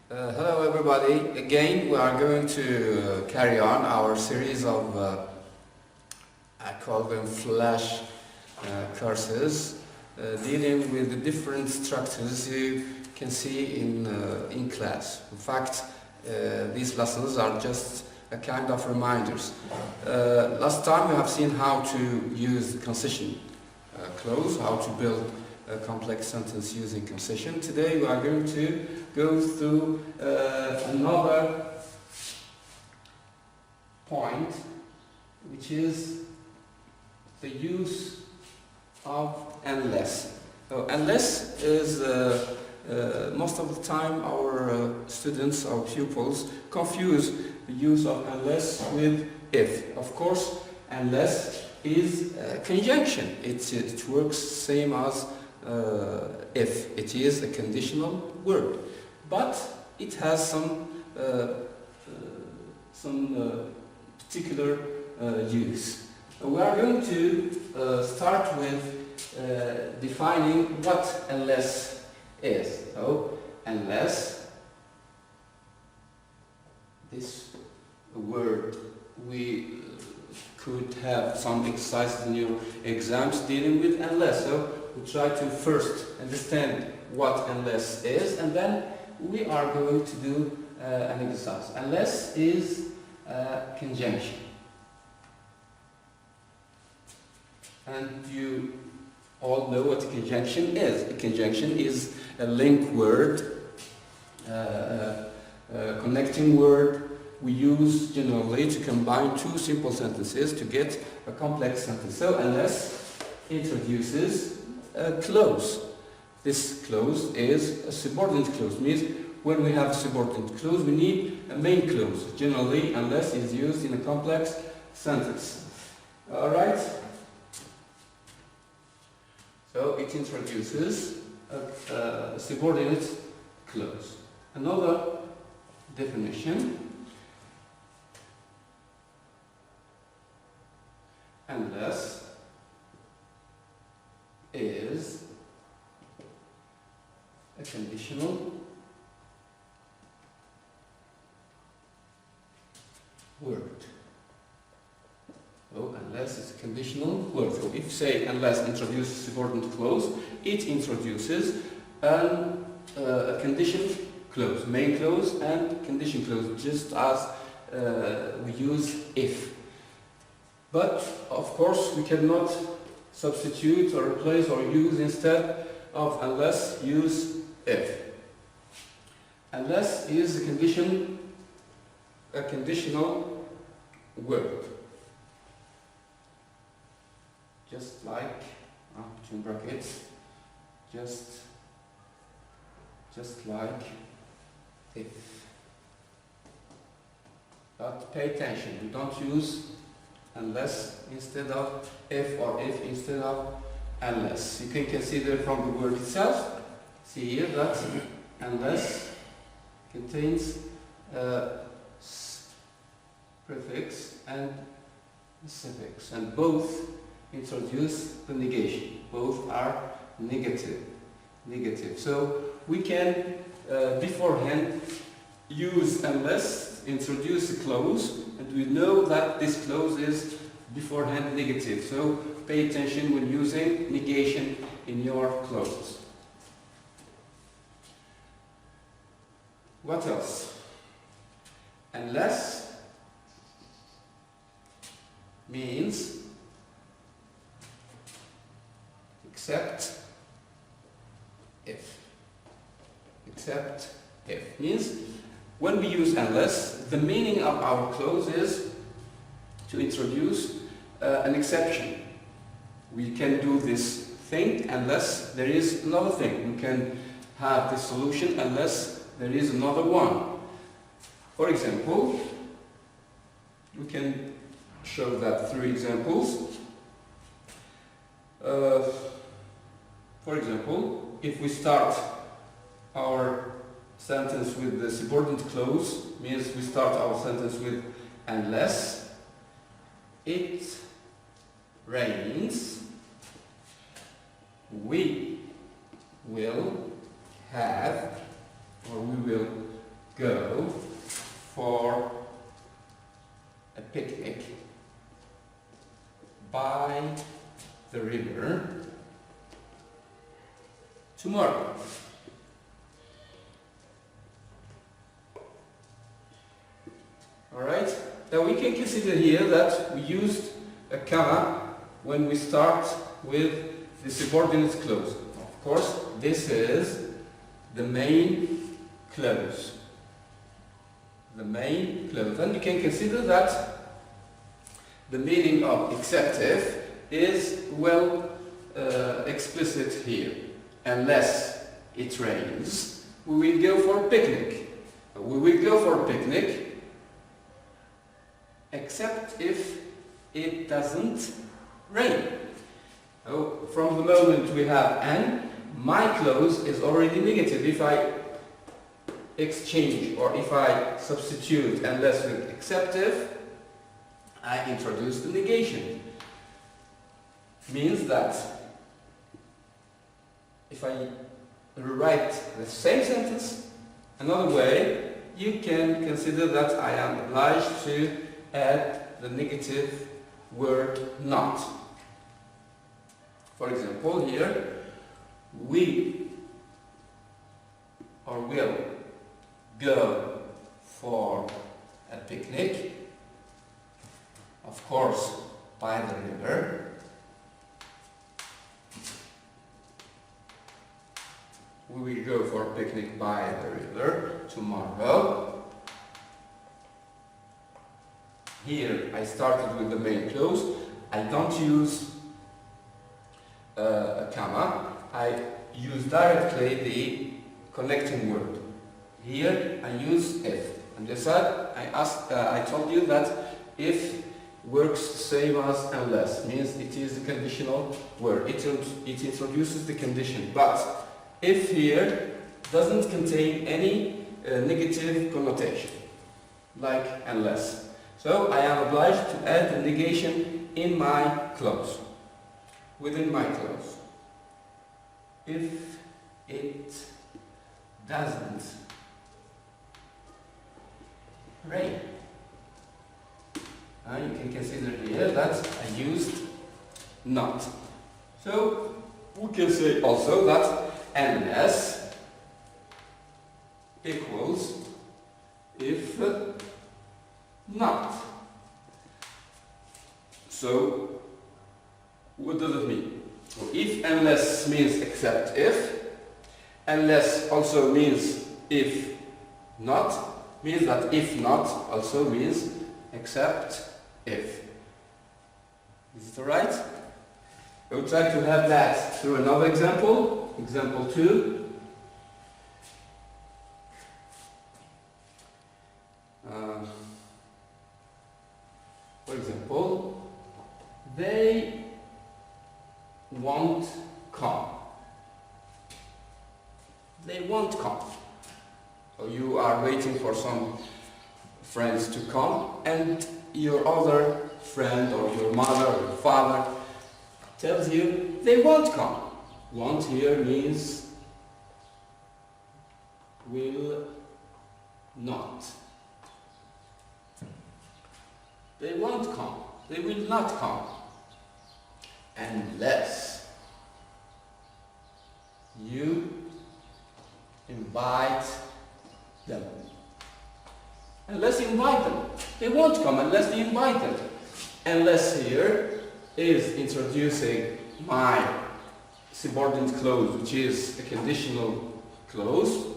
Hello everybody, again we are going to carry on our series of I call them flash courses dealing with the different structures you can see in class. In fact, these lessons are just a kind of reminders. Last time we have seen how to use the concession clause, how to build a complex sentence using concession. Today we are going to go through another point, which is the use of unless. So unless is most of the time our students, our pupils, confuse the use of unless with if. Of course, unless is a conjunction. It works same as if. It is a conditional word, but it has some particular use. We are going to start with defining what unless is. So, unless, this word, we could have some exercises in your exams dealing with unless. So, we try to first understand what unless is, and then we are going to do an exercise. Unless is a conjunction. And you all know what a conjunction is. A conjunction is a link word, a connecting word we use generally to combine two simple sentences to get a complex sentence. So unless introduces a clause. This clause is a subordinate clause. Means when we have a subordinate clause, we need a main clause. Generally, unless is used in a complex sentence. All right. So it introduces a subordinate clause. Another definition: unless is a conditional word. So unless is a conditional word. So if say unless introduces subordinate clause, it introduces a condition clause, main clause and condition clause, just as we use if. But of course we cannot substitute or replace or use instead of unless, use if. Unless is a conditional word. Just like, between brackets, just like if. But pay attention, we don't use unless instead of if or if instead of unless. You can consider from the word itself, see here that unless contains a prefix and a suffix, and both introduce the negation. Both are negative. So we can beforehand use unless, introduce a clause, and we know that this clause is beforehand negative. So pay attention when using negation in your clauses. What else? Unless means except if. Except if means when we use unless, the meaning of our clause is to introduce an exception. We can do this thing unless there is another thing. We can have this solution unless there is another one. For example, we can show that through examples. For example, if we start our sentence with the subordinate clause, means we start our sentence with unless it rains, we will have, or go for a picnic by the river tomorrow. Alright, now we can consider here that we used a comma when we start with the subordinate clause. Of course, this is the main clause. The main clause. And you can consider that the meaning of except if is well explicit here. Unless it rains, we will go for a picnic. We will go for a picnic except if it doesn't rain. So from the moment we have an, my clause is already negative. If I exchange or if I substitute unless with except if, I introduce the negation. Means that if I rewrite the same sentence another way, you can consider that I am obliged to add the negative word not. For example, here, we or will go for a picnic, of course, by the river. We will go for a picnic by the river tomorrow. Here I started with the main clause. I don't use a comma. I use directly the connecting word. Here I use if. And this side I told you that if works same as unless, means it is a conditional word. It introduces the condition. But if here doesn't contain any negative connotation, like unless. So I am obliged to add the negation in my clause, within my clause. If it doesn't rain. You can consider here that I used not. So we can say also that unless equals if not. So what does it mean? So if unless means except if, unless also means if not, means that if not also means except if. Is it alright? I will try to have that through another example. Example 2. For example, they won't come. They won't come. So you are waiting for some friends to come, and your other friend or your mother or your father tells you they won't come. Won't here means will not. They won't come. They will not come. Unless you invite them. Unless you invite them. They won't come unless you invite them. Unless here is introducing my subordinate clause, which is a conditional clause,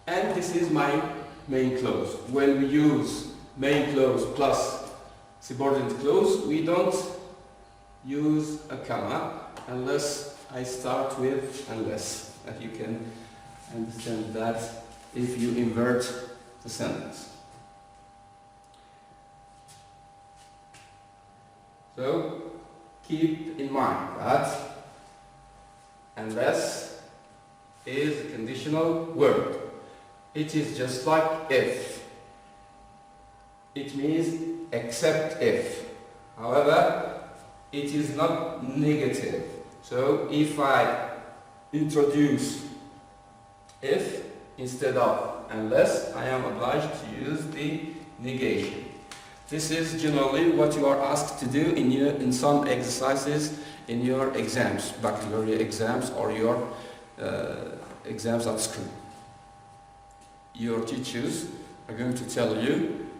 and this is my main clause. When we use main clause plus subordinate clause, we don't use a comma unless I start with unless. And you can understand that if you invert the sentence. So keep in mind that unless is a conditional word. It is just like if. It means except if. However, it is not negative. So if I introduce if, instead of unless, I am obliged to use the negation. This is generally what you are asked to do in some exercises in your exams, baccalaureate exams or your exams at school. Your teachers are going to tell you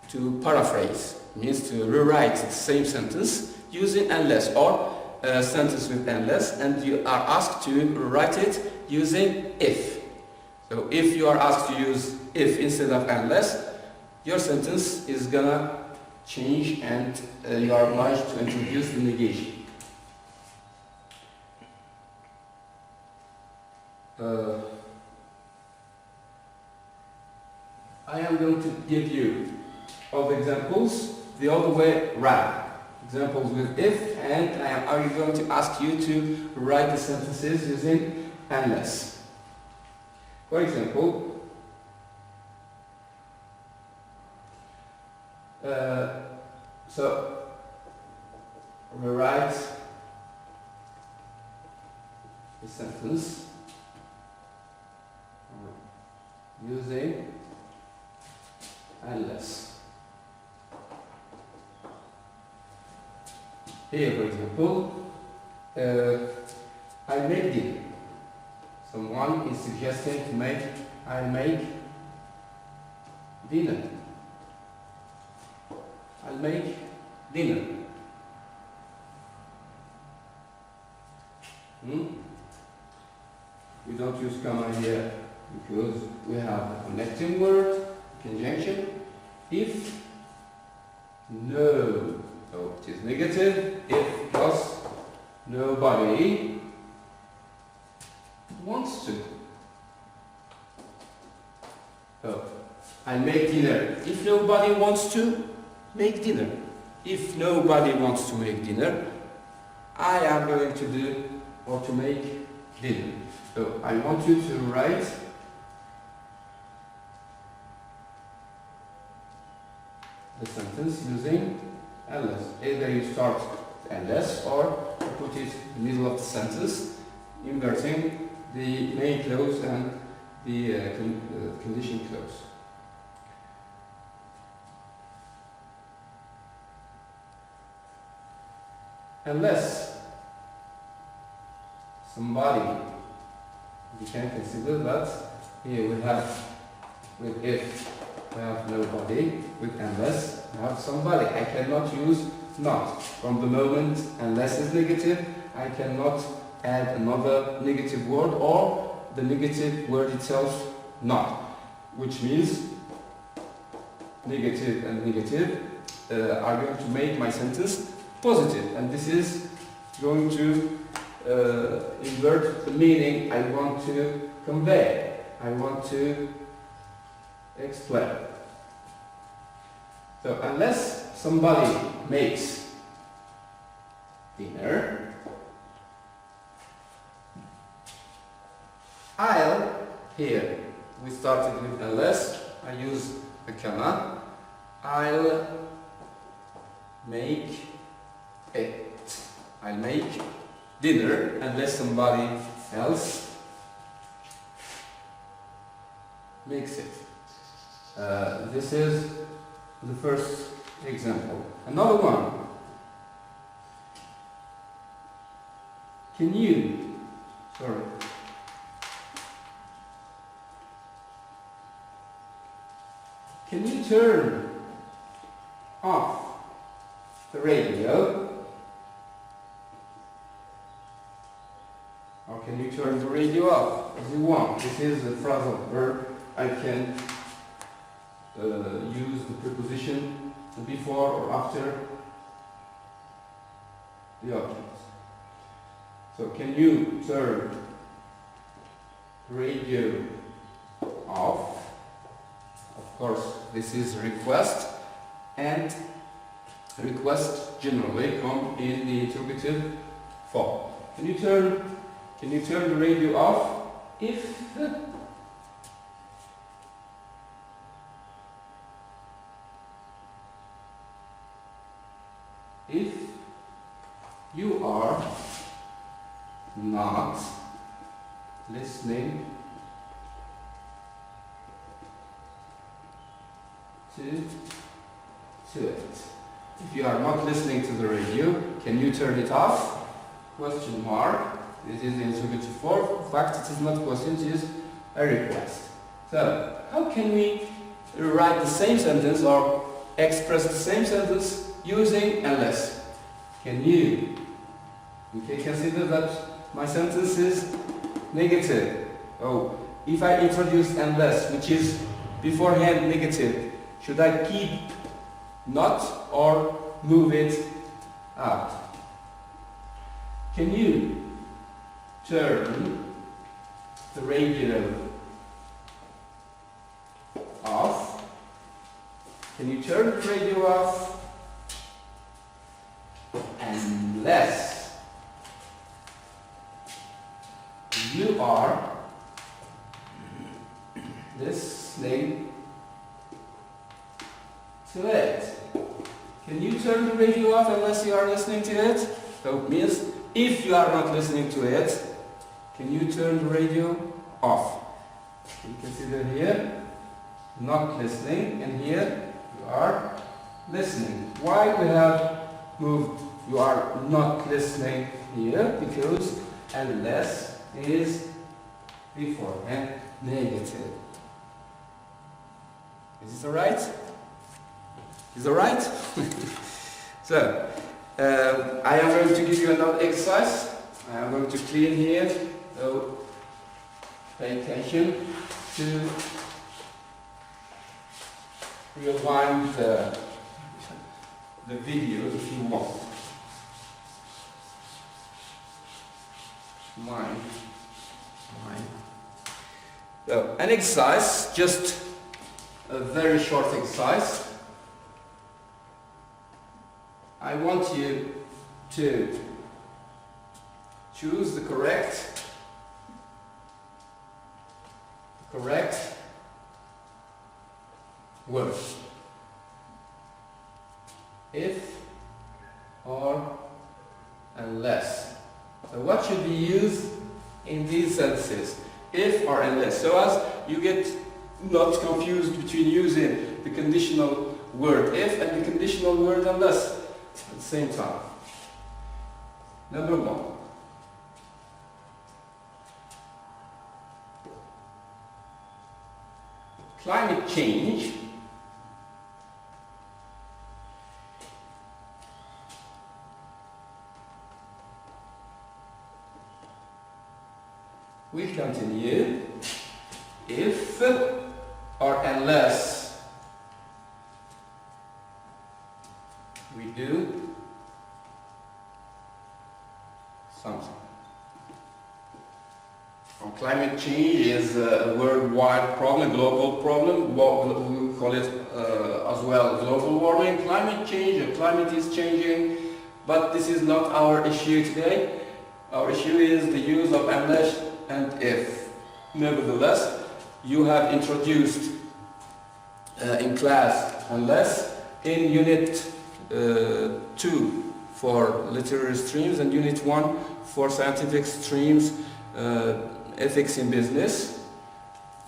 to paraphrase, means to rewrite the same sentence using unless, or a sentence with unless, and you are asked to write it using if. So if you are asked to use if instead of unless, your sentence is gonna change and you are obliged to introduce the negation. I am going to give you all the examples the other way round. Examples with if, and I am going to ask you to write the sentences using unless. For example, so rewrite the sentence using unless. Here, for example, I make dinner. Someone is suggesting to make, I make dinner. I'll make dinner. We don't use comma here because we have a connecting word, conjunction. If, no, so it is negative. If plus nobody wants to. So I make dinner. If nobody wants to make dinner. If nobody wants to make dinner, I am going to do or to make dinner. So I want you to write the sentence using unless. Either you start unless or you put it in the middle of the sentence, inverting the main clause and the condition clause. Unless somebody, we can consider that here we have with if we have nobody, with unless we have somebody. I cannot use not. From the moment unless is negative, I cannot add another negative word or the negative word itself not, which means negative and negative are going to make my sentence positive, and this is going to invert the meaning I want to convey, I want to explain. So unless somebody makes dinner, I'll, here we started with unless, I use a comma, I'll make it. I'll make dinner unless somebody else makes it. This is the first example. Another one. Can you turn off the radio? Or can you turn the radio off as you want? This is a phrasal verb. I can use the preposition before or after the object. So can you turn the radio off? Of course, this is a request, and requests generally come in the interrogative form. Can you turn the radio off if you are not listening to it. If you are not listening to the radio, can you turn it off? Question mark. This is the interrogative form. In fact, it is not a question, it is a request. So, how can we write the same sentence or express the same sentence using unless? Can you? Okay, consider that my sentence is negative. Oh, if I introduce unless, which is beforehand negative, should I keep not or move it out? Can you turn the radio off? Can you turn the radio off? Unless you are listening to it. Can you turn the radio off unless you are listening to it? So it means if you are not listening to it, can you turn the radio off? You consider here, not listening, and here you are listening. Why we have moved you are not listening here? Because unless is before and negative. Is it alright? Is it alright? So, I am going to give you another exercise. I am going to clean here. So, pay attention to rewind the video if you want. Mine. So, an exercise, just a very short exercise. I want you to choose the correct word. If or unless. So what should be used in these sentences? If or unless. So as you get not confused between using the conditional word if and the conditional word unless at the same time. Number one. Climate change will continue if or unless we do something. Climate change is a worldwide problem, a global problem. We call it as well global warming. Climate change, the climate is changing, but this is not our issue today. Our issue is the use of unless and if. Nevertheless, you have introduced in class unless in unit 2 for literary streams and unit 1 for scientific streams, ethics in business,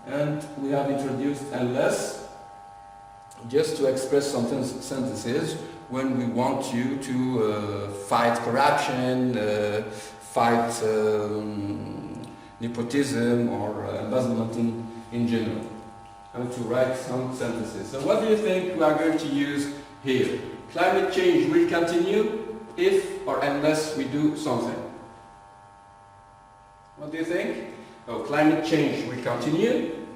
and we have introduced unless just to express some sentences when we want you to fight corruption, fight nepotism or embezzlement in general, and to write some sentences. So what do you think we are going to use here? Climate change will continue if or unless we do something. What do you think? Oh, climate change will continue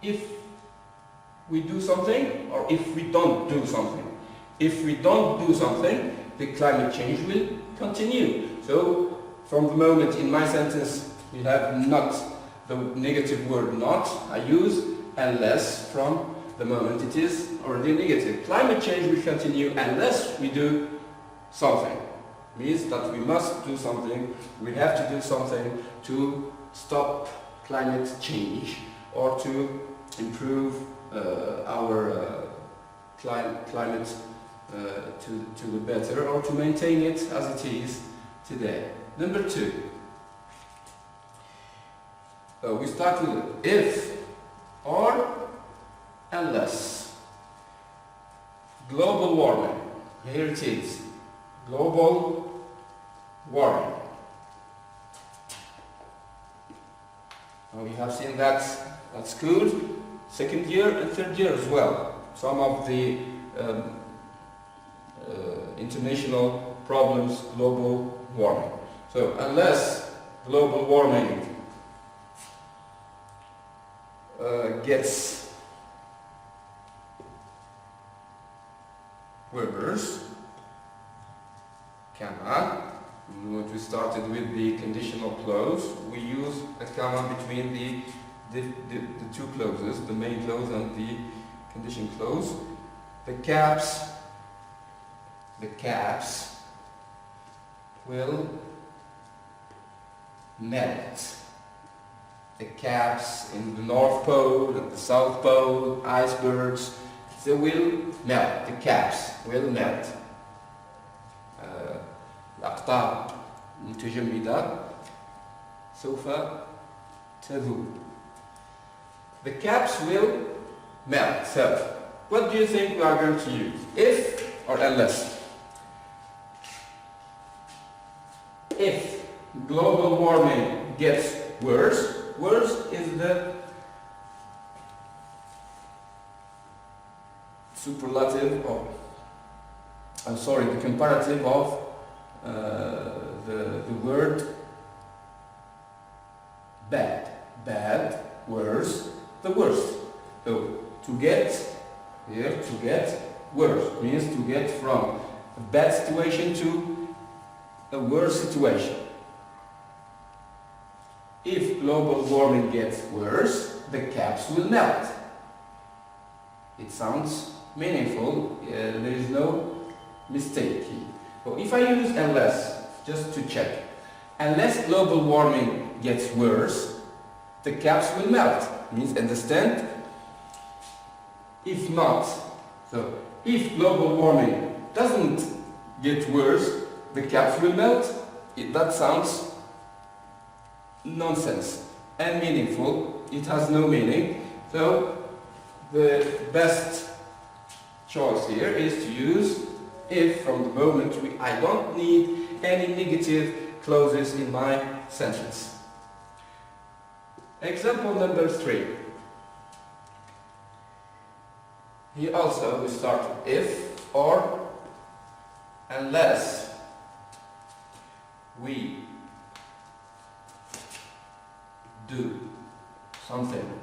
if we do something or if we don't do something. If we don't do something, the climate change will continue. So, from the moment in my sentence we have not, the negative word not, I use unless from the moment it is already negative. Climate change will continue unless we do something. Means that we must do something, we have to do something to stop climate change or to improve our climate to the better or to maintain it as it is today. Number 2. We start with if or unless global warming, here it is, global warming. Now we have seen that at school, second year and third year as well. Some of the international problems, global warming. So unless global warming gets worse, comma, what we started with the conditional clause, we use a comma between the two clauses, the main clause and the condition clause. The caps will melt. The caps in the North Pole and the South Pole, icebergs, they will melt. The caps will melt. الأقطاب المتجمدة سوف تذوب. The caps will melt. So, what do you think we are going to use? If or unless? If global warming gets worse, worse is the superlative of, the comparative of the word bad. Bad, worse, the worst. So to get worse means to get from a bad situation to a worse situation. If global warming gets worse, the caps will melt. It sounds meaningful, there is no mistake here. So if I use unless, just to check, unless global warming gets worse, the caps will melt. Means understand? If not, so if global warming doesn't get worse, the caps will melt. That sounds nonsense and meaningful. It has no meaning. So the best choice here is to use if from the moment I don't need any negative clauses in my sentence. Example number 3. Here also we start with if or unless we do something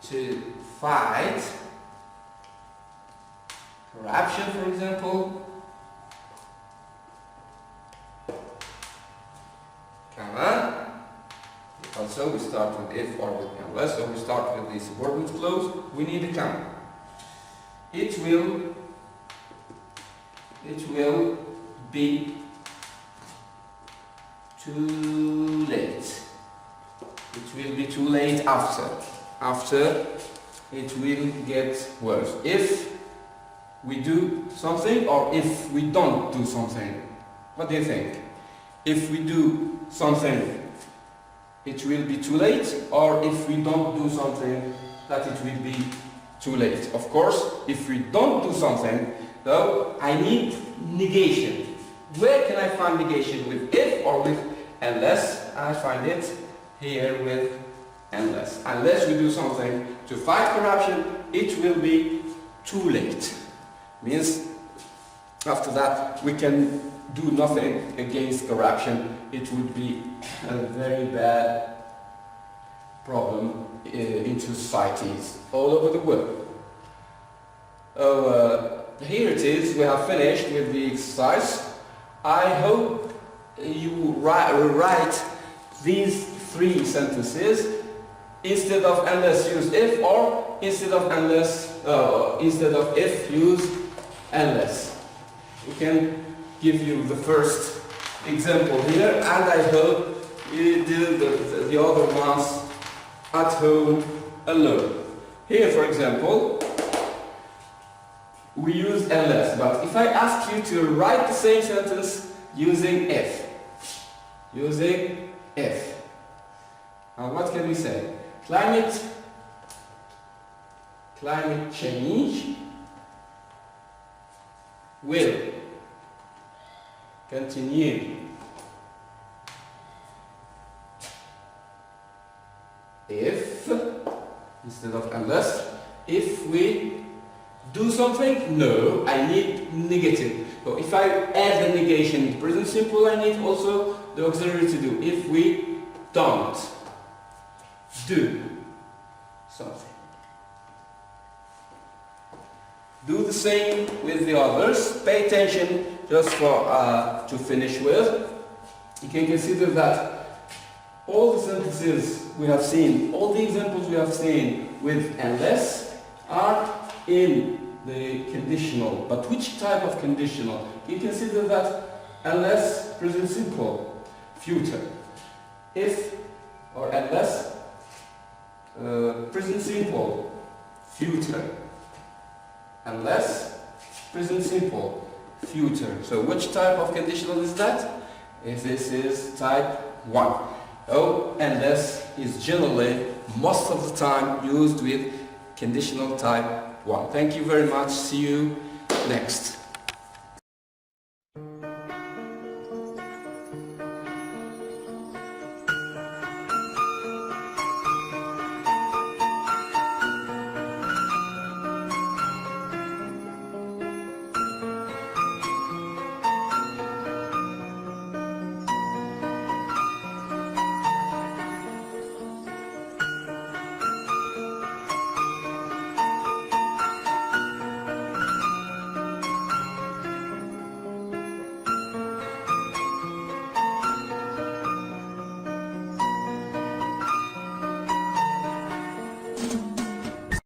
to fight corruption, for example, comma. Also we start with if or with unless, so we start with the subordinate clause, we need a comma. It will be too late. It will be too late after it will get worse. If we do something or if we don't do something. What do you think? If we do something, it will be too late, or if we don't do something, that it will be too late. Of course, if we don't do something, though, I need negation. Where can I find negation? With if or with unless? I find it here with unless. Unless we do something to fight corruption, it will be too late. Means after that we can do nothing against corruption. It would be a very bad problem in societies all over the world. Here it is, we have finished with the exercise. I hope you write these 3 sentences instead of unless use if, or instead of if use unless. We can give you the first example here, and I hope you do the other ones at home alone. Here, for example, we use unless, but if I ask you to write the same sentence using if, And what can we say? Climate change will continue if, instead of unless, if we do something. No, I need negative. So if I add the negation in present simple, I need also the auxiliary to do. If we don't do something. Do the same with the others. Pay attention just for to finish with. You can consider that all the sentences we have seen, all the examples we have seen with unless are in the conditional. But which type of conditional? You consider that unless present simple, future. If or unless present simple, future. Unless present simple, future. So which type of conditional is that? If this is type 1. Oh, unless is generally most of the time used with conditional type 1. Thank you very much. See you next.